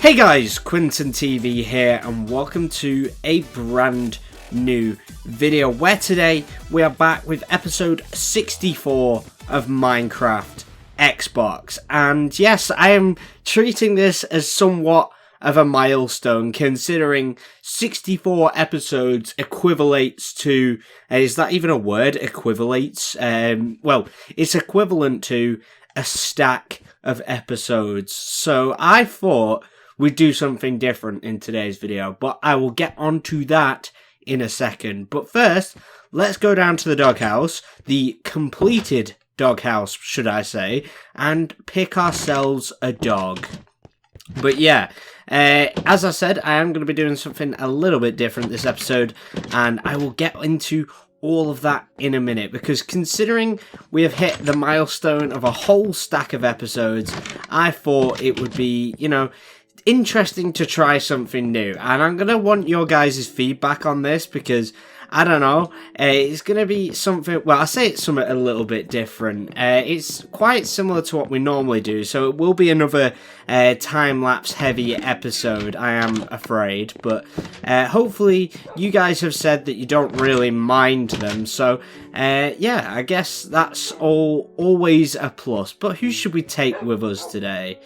Hey guys, QuinntonTV here and welcome to a brand new video where today we are back with episode 64 of Minecraft Xbox. And yes, I am treating this as somewhat of a milestone, considering 64 episodes equivalates to, is that even a word, equivalates? Well, it's equivalent to a stack of episodes. So I thought we'd do something different in today's video, but I will get onto that in a second. But first, let's go down to the doghouse, the completed doghouse, should I say, and pick ourselves a dog. But yeah, as I said, I am going to be doing something a little bit different this episode, and I will get into all of that in a minute, because considering we have hit the milestone of a whole stack of episodes, I thought it would be, interesting to try something new. And I'm going to want your guys' feedback on this, because I don't know, it's going to be something, well, I say it's something a little bit different. It's quite similar to what we normally do, so it will be another time-lapse heavy episode, I am afraid, but hopefully you guys have said that you don't really mind them, so yeah, I guess that's always a plus. But who should we take with us today?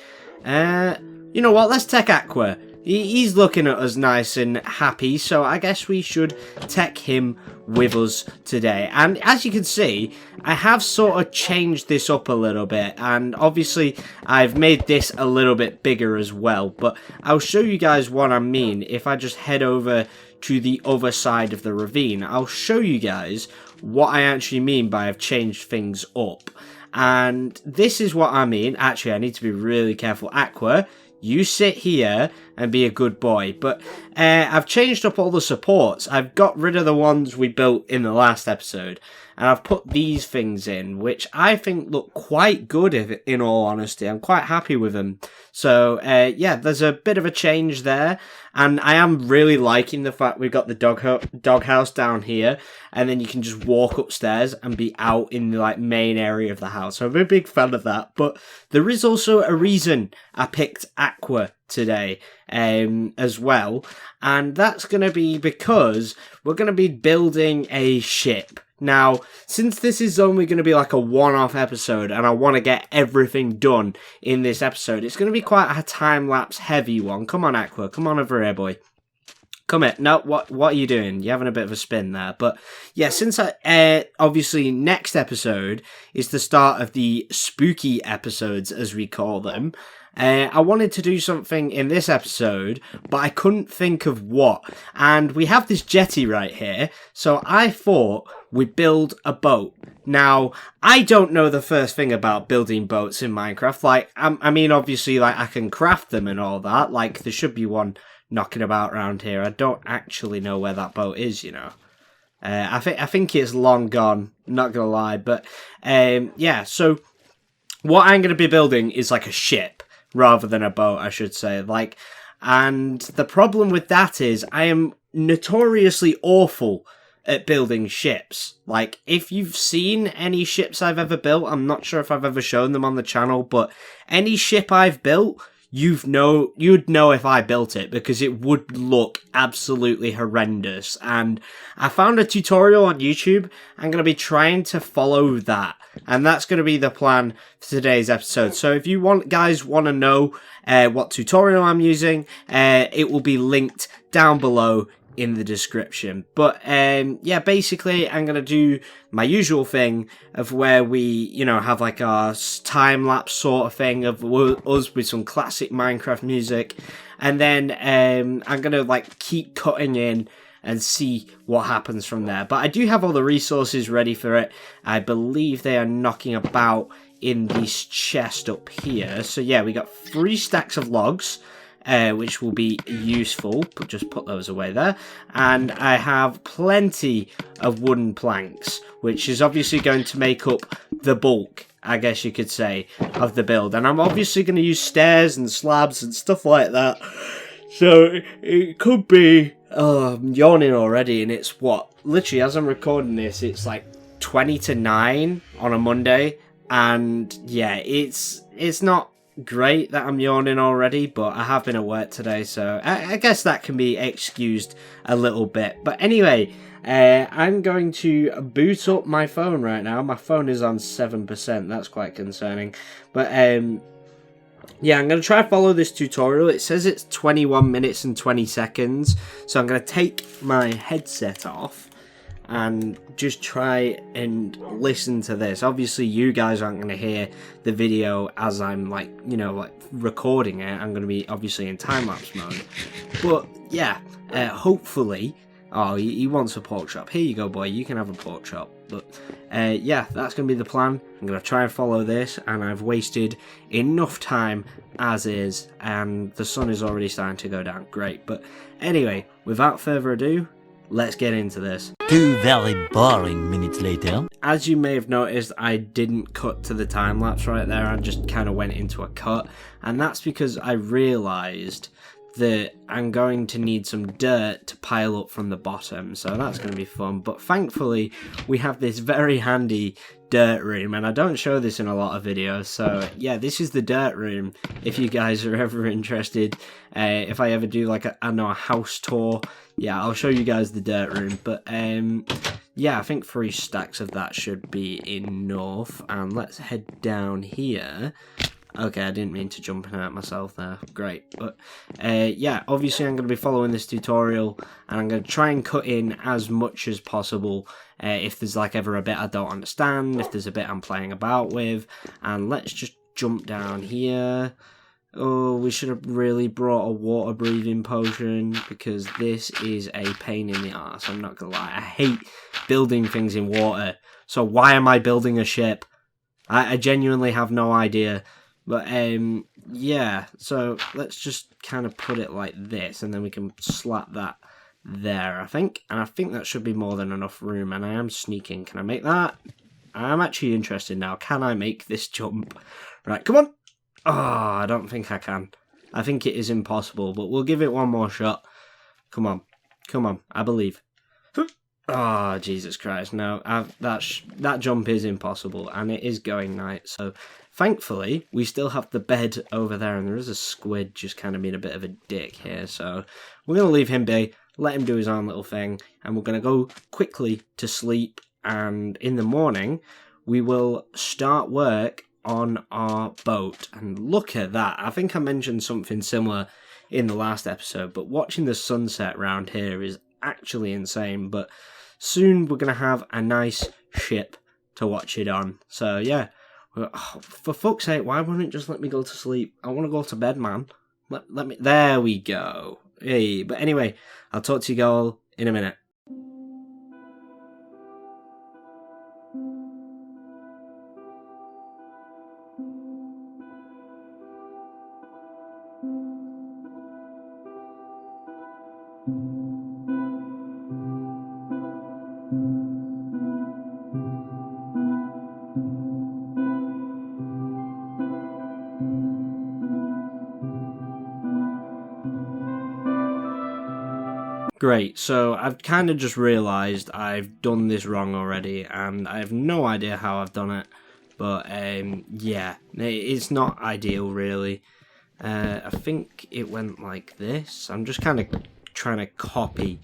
You know what, let's take Aqua. He's looking at us nice and happy, so I guess we should take him with us today. And as you can see, I have sort of changed this up a little bit, and obviously I've made this a little bit bigger as well, but I'll show you guys what I mean. If I just head over to the other side of the ravine, I'll show you guys what I actually mean by I've changed things up. And this is what I mean. Actually, I need to be really careful. Aqua, you sit here and be a good boy. But I've changed up all the supports. I've got rid of the ones we built in the last episode, and I've put these things in, which I think look quite good, in all honesty. I'm quite happy with them. So yeah, there's a bit of a change there, and I am really liking the fact we've got the doghouse down here, and then you can just walk upstairs and be out in the main area of the house. So I'm a big fan of that. But there is also a reason I picked Aqua today as well, and that's going to be because we're going to be building a ship. Now, since this is only going to be like a one-off episode, and I want to get everything done in this episode, it's going to be quite a time-lapse heavy one. Come on, Aqua, come on over here, boy. Come here. No, what are you doing? You're having a bit of a spin there. But yeah, since obviously next episode is the start of the spooky episodes, as we call them, I wanted to do something in this episode, but I couldn't think of what. And we have this jetty right here, so I thought we'd build a boat. Now, I don't know the first thing about building boats in Minecraft. I mean, obviously, I can craft them and all that. There should be one knocking about around here. I don't actually know where that boat is, I think it's long gone, not gonna lie. But yeah, so what I'm gonna be building is like a ship rather than a boat, I should say. And the problem with that is I am notoriously awful at building ships. If you've seen any ships I've ever built, I'm not sure if I've ever shown them on the channel, but any ship I've built, you'd know if I built it, because it would look absolutely horrendous. And I found a tutorial on YouTube. I'm going to be trying to follow that, and that's going to be the plan for today's episode. So if you guys want to know what tutorial I'm using, it will be linked down below in the description. But yeah, basically I'm gonna do my usual thing of where we have our time-lapse sort of thing of us with some classic Minecraft music, and then I'm gonna keep cutting in and see what happens from there. But I do have all the resources ready for it. I believe they are knocking about in this chest up here. So yeah, we got 3 stacks of logs, which will be useful, but just put those away there. And I have plenty of wooden planks, which is obviously going to make up the bulk, I guess you could say, of the build. And I'm obviously going to use stairs and slabs and stuff like that. So it could be, I'm yawning already, and it's literally as I'm recording this, it's 20 to 9 on a Monday. And yeah, it's not great that I'm yawning already, but I have been at work today, so I guess that can be excused a little bit. But anyway, I'm going to boot up my phone right now. My phone is on 7%. That's quite concerning. But yeah, I'm going to try to follow this tutorial. It says it's 21 minutes and 20 seconds. So I'm going to take my headset off and just try and listen to this. Obviously, you guys aren't going to hear the video as I'm like, you know, like recording it. I'm going to be obviously in time-lapse mode. But yeah, hopefully... Oh, he wants a pork chop. Here you go, boy. You can have a pork chop. But yeah, that's going to be the plan. I'm going to try and follow this, and I've wasted enough time as is, and the sun is already starting to go down. Great. But anyway, without further ado, let's get into this. 2 very boring minutes later. As you may have noticed, I didn't cut to the time lapse right there. I just kind of went into a cut, and that's because I realised that I'm going to need some dirt to pile up from the bottom, so that's going to be fun. But thankfully, we have this very handy dirt room, and I don't show this in a lot of videos, so yeah, this is the dirt room if you guys are ever interested. If I ever do like a house tour, yeah, I'll show you guys the dirt room. But yeah, I think 3 stacks of that should be enough, and let's head down here. Okay, I didn't mean to jump and hurt myself there. Great. But yeah, obviously I'm going to be following this tutorial, and I'm going to try and cut in as much as possible if there's like ever a bit I don't understand, if there's a bit I'm playing about with. And let's just jump down here. Oh, we should have really brought a water breathing potion, because this is a pain in the arse. I'm not going to lie. I hate building things in water. So why am I building a ship? I genuinely have no idea. But, yeah, so let's just kind of put it like this, and then we can slap that there, I think. And I think that should be more than enough room, and I am sneaking. Can I make that? I'm actually interested now. Can I make this jump? Right, come on. Oh, I don't think I can. I think it is impossible, but we'll give it one more shot. Come on. Come on, I believe. Oh, Jesus Christ, no, that jump is impossible, and it is going night, so thankfully, we still have the bed over there, and there is a squid just kind of being a bit of a dick here, so we're going to leave him be, let him do his own little thing, and we're going to go quickly to sleep, and in the morning, we will start work on our boat, and look at that. I think I mentioned something similar in the last episode, but watching the sunset around here is actually insane, but soon we're going to have a nice ship to watch it on. So yeah, for fuck's sake, why won't it just let me go to sleep? I want to go to bed, man. Let me, there we go. Hey, but anyway, I'll talk to you all in a minute. Great, so I've kind of just realised I've done this wrong already, and I have no idea how I've done it, but yeah, it's not ideal really. I think it went like this. I'm just kind of trying to copy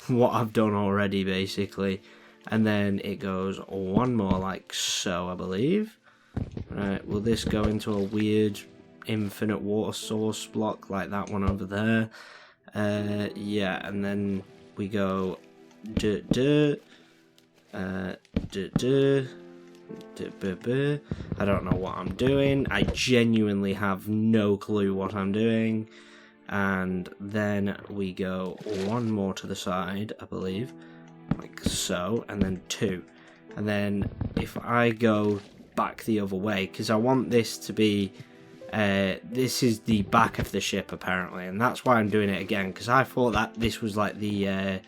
what I've done already, basically, and then it goes one more like so, I believe. Right, will this go into a weird infinite water source block like that one over there? Yeah, and then we go I don't know what I'm doing. I genuinely have no clue what I'm doing. And then we go one more to the side, I believe, like so, and then 2. And then if I go back the other way, because I want this to be this is the back of the ship apparently, and that's why I'm doing it again, because I thought that this was like the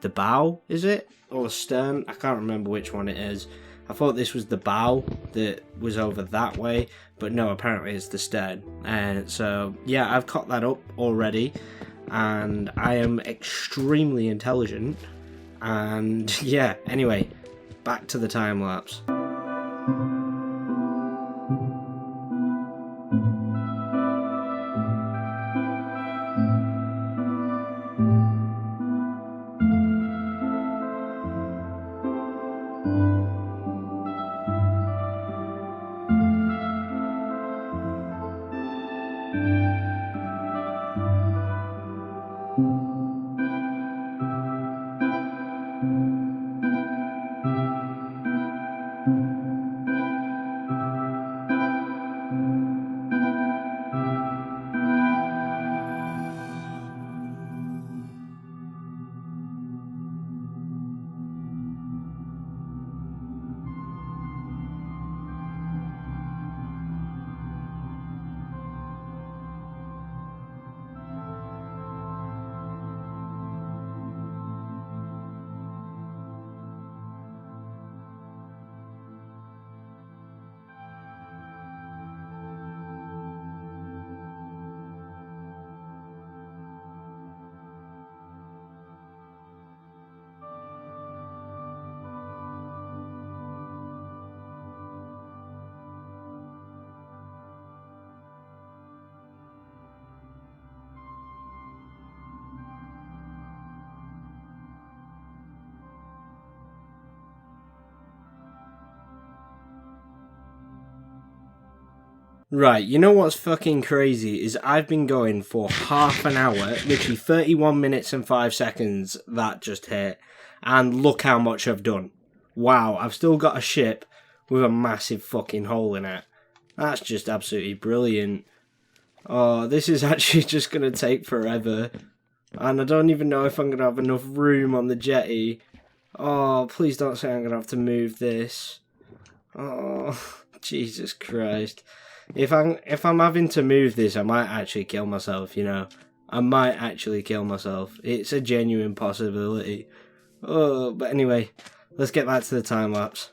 bow, is it, or the stern? I can't remember which one it is. I thought this was the bow that was over that way, but no, apparently it's the stern. And so yeah, I've caught that up already, and I am extremely intelligent. And yeah, anyway, back to the time lapse. Right, you know what's fucking crazy is I've been going for half an hour, literally 31 minutes and 5 seconds that just hit, and look how much I've done. Wow, I've still got a ship with a massive fucking hole in it. That's just absolutely brilliant. Oh, this is actually just going to take forever, and I don't even know if I'm going to have enough room on the jetty. Oh, please don't say I'm going to have to move this. Oh, Jesus Christ. If I'm having to move this, I might actually kill myself, you know. I might actually kill myself. It's a genuine possibility. Oh, but anyway, let's get back to the time lapse.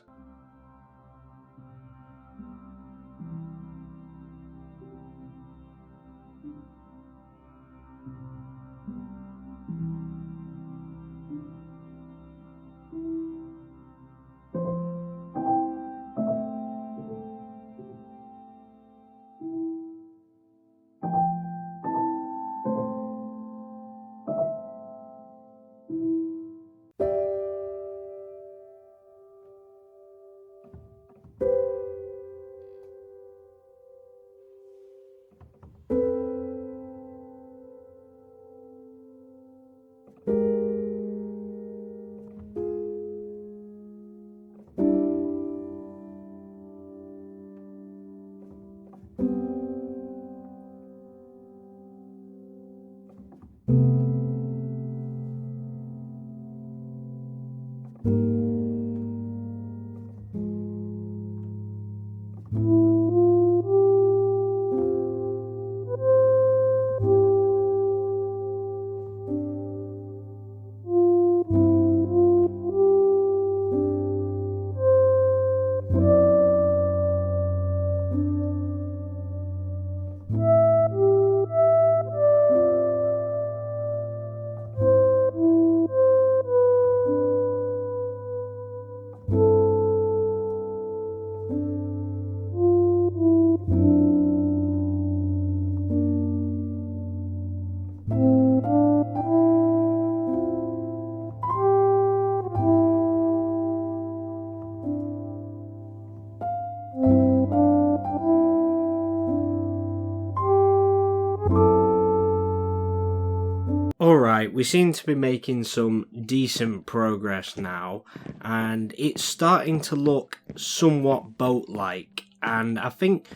Alright, we seem to be making some decent progress now, and it's starting to look somewhat boat-like, and I think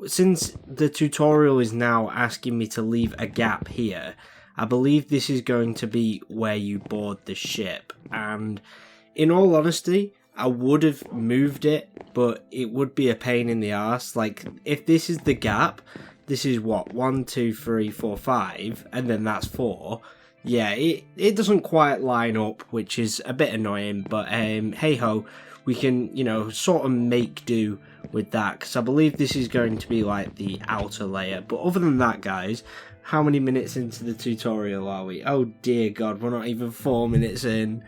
since the tutorial is now asking me to leave a gap here, I believe this is going to be where you board the ship, and in all honesty, I would have moved it, but it would be a pain in the arse. Like, if this is the gap, this is what, 1, 2, 3, 4, 5, and then that's 4. Yeah, it doesn't quite line up, which is a bit annoying, but hey ho, we can, you know, sort of make do with that, because I believe this is going to be like the outer layer. But other than that, guys, how many minutes into the tutorial are we? Oh dear God, we're not even 4 minutes in.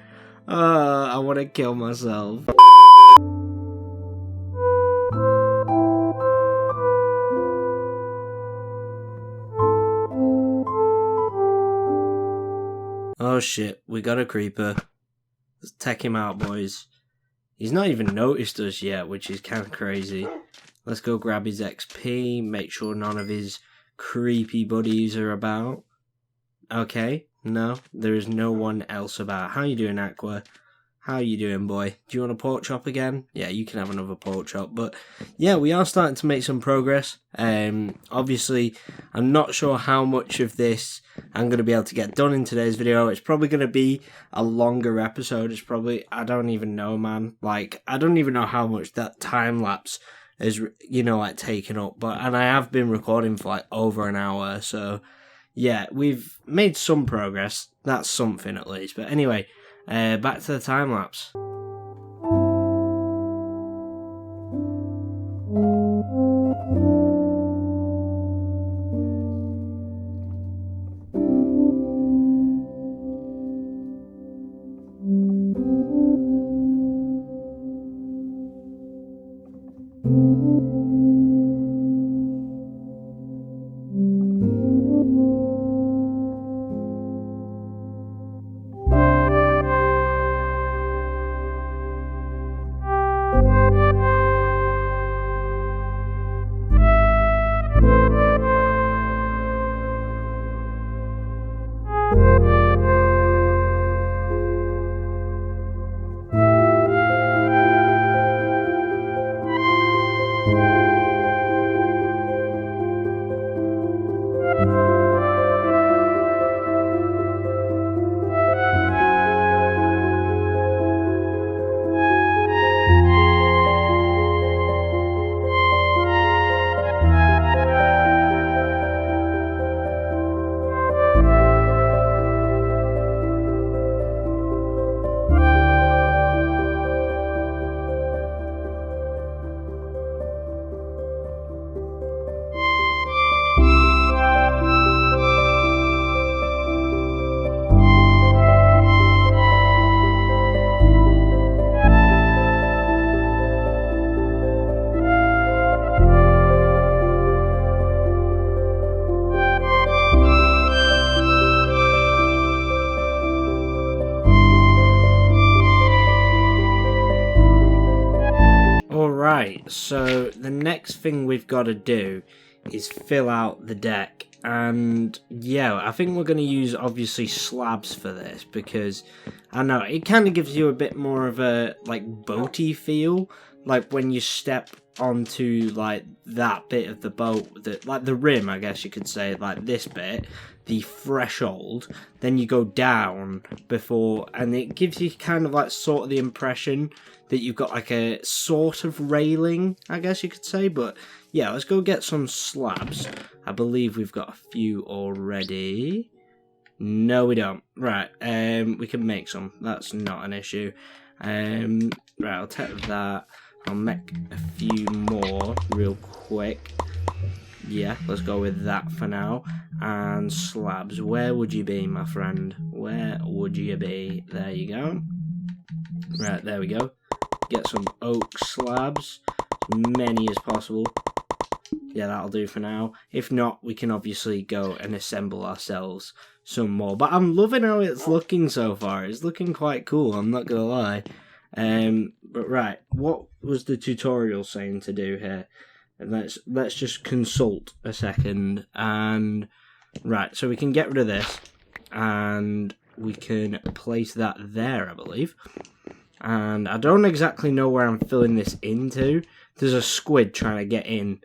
I want to kill myself. Oh shit, we got a creeper. Let's take him out, boys. He's not even noticed us yet, which is kind of crazy. Let's go grab his XP, make sure none of his creepy buddies are about. Okay, no, there is no one else about. How you doing, Aqua? How you doing, boy? Do you want a pork chop again? Yeah, you can have another pork chop. But yeah, we are starting to make some progress. Obviously, I'm not sure how much of this I'm going to be able to get done in today's video. It's probably going to be a longer episode. It's probably, I don't even know, man. Like, I don't even know how much that time lapse is, you know, like taken up. And I have been recording for like over an hour. So yeah, we've made some progress. That's something at least. But anyway, back to the time lapse. Right, so the next thing we've got to do is fill out the deck. And yeah, I think we're going to use obviously slabs for this because I don't know, it kind of gives you a bit more of a like boaty feel, like when you step onto like that bit of the boat, that like the rim, I guess you could say, like this bit, the threshold, then you go down before, and it gives you kind of like sort of the impression that you've got like a sort of railing, I guess you could say. But yeah, let's go get some slabs. I believe we've got a few already. No, we don't. Right, we can make some. That's not an issue. Right, I'll take that. I'll make a few more real quick. Yeah, let's go with that for now. And slabs, where would you be, my friend? Where would you be? There you go. Right, there we go. Get some oak slabs, many as possible. Yeah, that'll do for now. If not, we can obviously go and assemble ourselves some more. But I'm loving how it's looking so far. It's looking quite cool, I'm not gonna lie. But right, what was the tutorial saying to do here? And let's just consult a second. And right, so we can get rid of this, and we can place that there, I believe. And I don't exactly know where I'm filling this into. There's a squid trying to get in.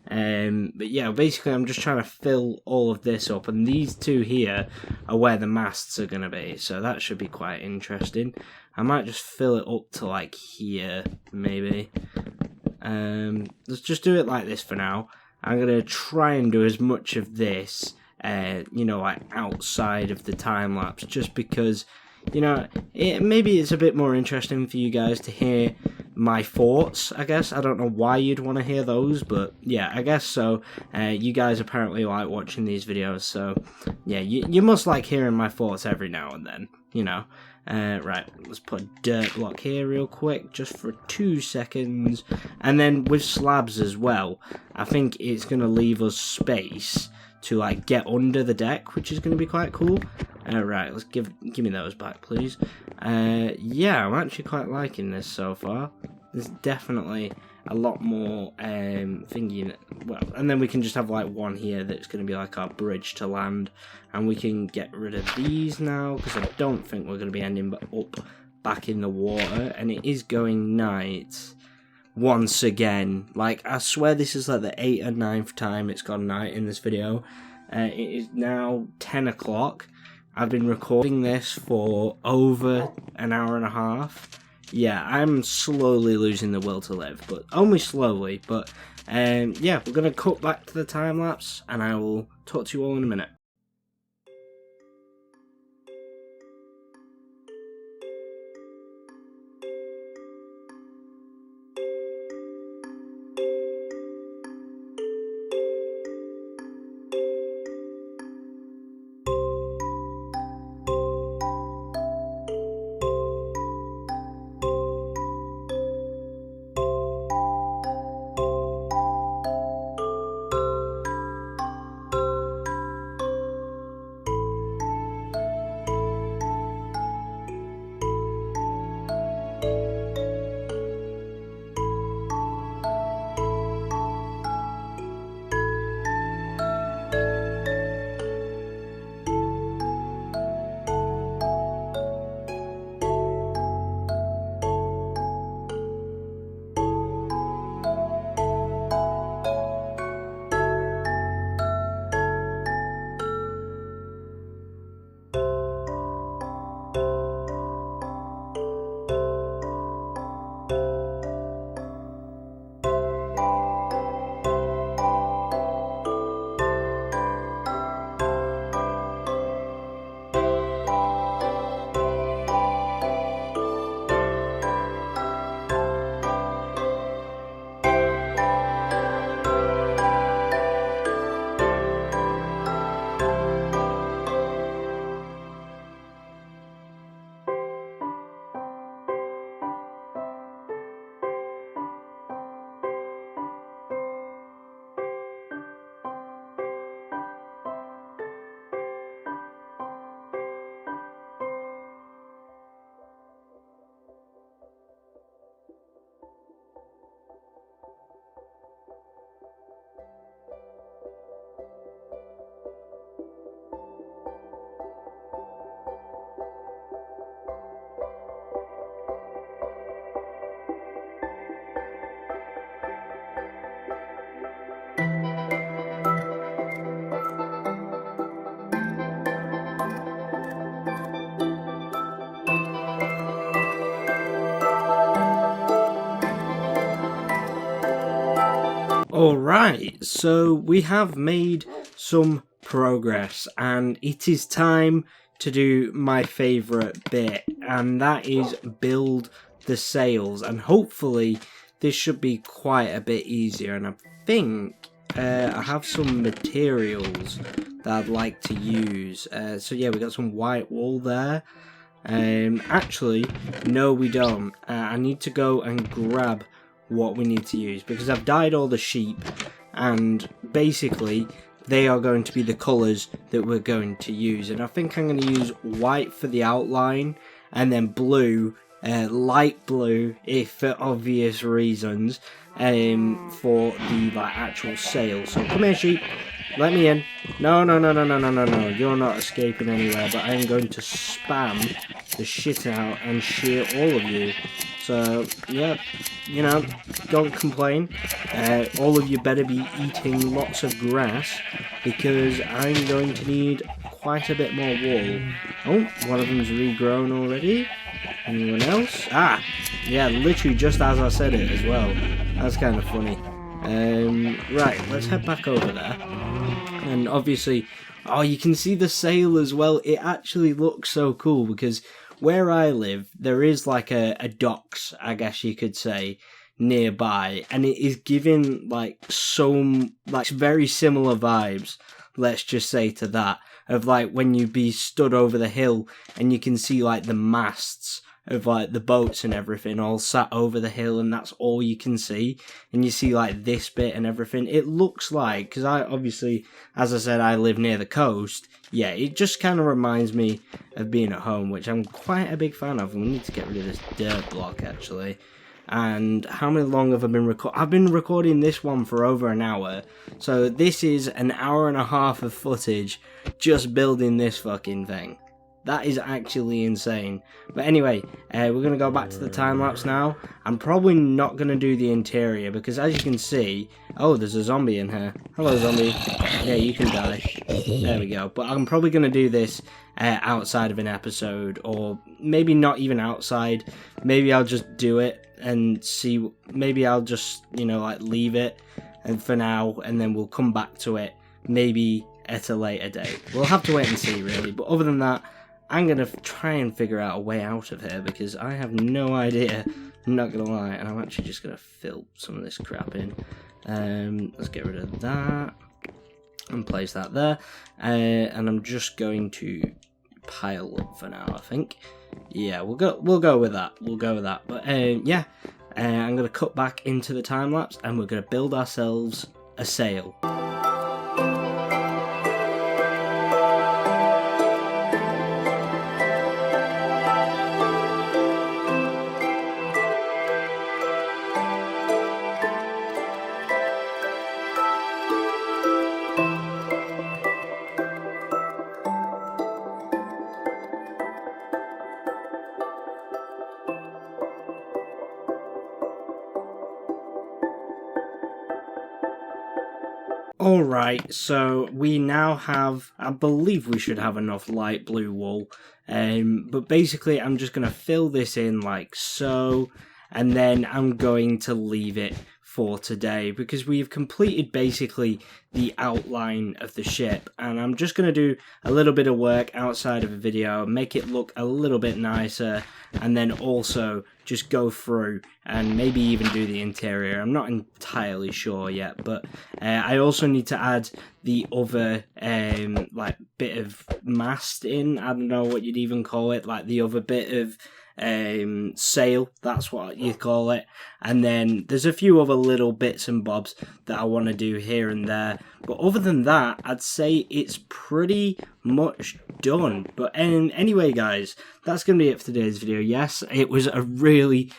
But yeah, basically I'm just trying to fill all of this up, and these two here are where the masts are going to be, so that should be quite interesting. I might just fill it up to like here, maybe. Let's just do it like this for now. I'm going to try and do as much of this, you know, like outside of the time lapse, just because, you know, maybe it's a bit more interesting for you guys to hear my thoughts, I guess. I don't know why you'd want to hear those, but yeah, I guess so. You guys apparently like watching these videos, so yeah, you must like hearing my thoughts every now and then, you know. Right, let's put a dirt block here real quick, just for 2 seconds. And then with slabs as well, I think it's going to leave us space to like get under the deck, which is going to be quite cool. Right, let's give me those back, please. Yeah, I'm actually quite liking this so far. There's definitely a lot more thingy. Well, and then we can just have like one here that's going to be like our bridge to land, and we can get rid of these now because I don't think we're going to be ending up back in the water. And it is going night once again. Like, I swear this is like the 8th or 9th time it's gone night in this video. It is now 10 o'clock. I've been recording this for over an hour and a half. Yeah, I'm slowly losing the will to live, but only slowly. But yeah, we're going to cut back to the time lapse, and I will talk to you all in a minute. Alright, so we have made some progress and it is time to do my favourite bit, and that is build the sails, and hopefully this should be quite a bit easier. And I think I have some materials that I'd like to use. So yeah, we got some white wool there. Actually, no we don't. I need to go and grab what we need to use, because I've dyed all the sheep and basically they are going to be the colours that we're going to use. And I think I'm going to use white for the outline and then blue, light blue if for obvious reasons, for the actual sail. So come here, sheep, let me in. No, you're not escaping anywhere, but I am going to spam the shit out and shear all of you. So yeah, you know, don't complain. All of you better be eating lots of grass, because I'm going to need quite a bit more wool. Oh, one of them's regrown already. Anyone else? Ah, yeah, literally just as I said it as well. That's kind of funny. Right, let's head back over there. And obviously, oh, you can see the sail as well. It actually looks so cool, because where I live, there is like a docks, I guess you could say, nearby, and it is giving some very similar vibes, let's just say, to that, of when you be stood over the hill and you can see the masts of the boats and everything all sat over the hill, and that's all you can see, and you see this bit and everything. It looks because I obviously, as I said, I live near the coast. Yeah, it just kind of reminds me of being at home, which I'm quite a big fan of. We need to get rid of this dirt block actually. And how many long have I been recording? I've been recording this one for over an hour, so this is an hour and a half of footage just building this fucking thing. That is actually insane. But anyway, we're going to go back to the time-lapse now. I'm probably not going to do the interior, because as you can see... Oh, there's a zombie in here. Hello, zombie. Yeah, you can die. There we go. But I'm probably going to do this outside of an episode, or maybe not even outside. Maybe I'll just do it and see... Maybe I'll just, leave it and for now, and then we'll come back to it maybe at a later date. We'll have to wait and see, really. But other than that, I'm going to try and figure out a way out of here, because I have no idea, I'm not going to lie, and I'm actually just going to fill some of this crap in. Let's get rid of that and place that there, and I'm just going to pile up for now, I think. Yeah, we'll go with that, but yeah, I'm going to cut back into the time-lapse, and we're going to build ourselves a sail. Alright, so we now have, I believe we should have enough light blue wool, but basically I'm just going to fill this in like so, and then I'm going to leave it for today, because we've completed basically the outline of the ship, and I'm just going to do a little bit of work outside of a video, make it look a little bit nicer, and then also just go through and maybe even do the interior. I'm not entirely sure yet, but I also need to add the other bit of mast in. I don't know what you'd even call it, the other bit of sail, that's what you call it. And then there's a few other little bits and bobs that I want to do here and there, but other than that, I'd say it's pretty much done. But anyway guys, that's going to be it for today's video. Yes, it was a really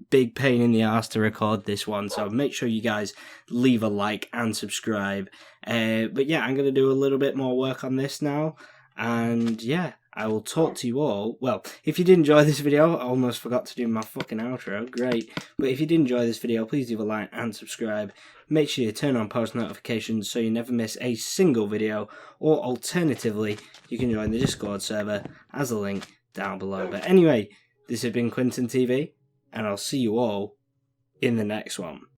big pain in the arse to record this one, so make sure you guys leave a like and subscribe. But yeah, I'm going to do a little bit more work on this now, and yeah, I will talk to you all. Well, if you did enjoy this video, I almost forgot to do my fucking outro, great. But if you did enjoy this video, please leave a like and subscribe. Make sure you turn on post notifications so you never miss a single video, or alternatively, you can join the Discord server as a link down below. But anyway, this has been QuinntonTV, and I'll see you all in the next one.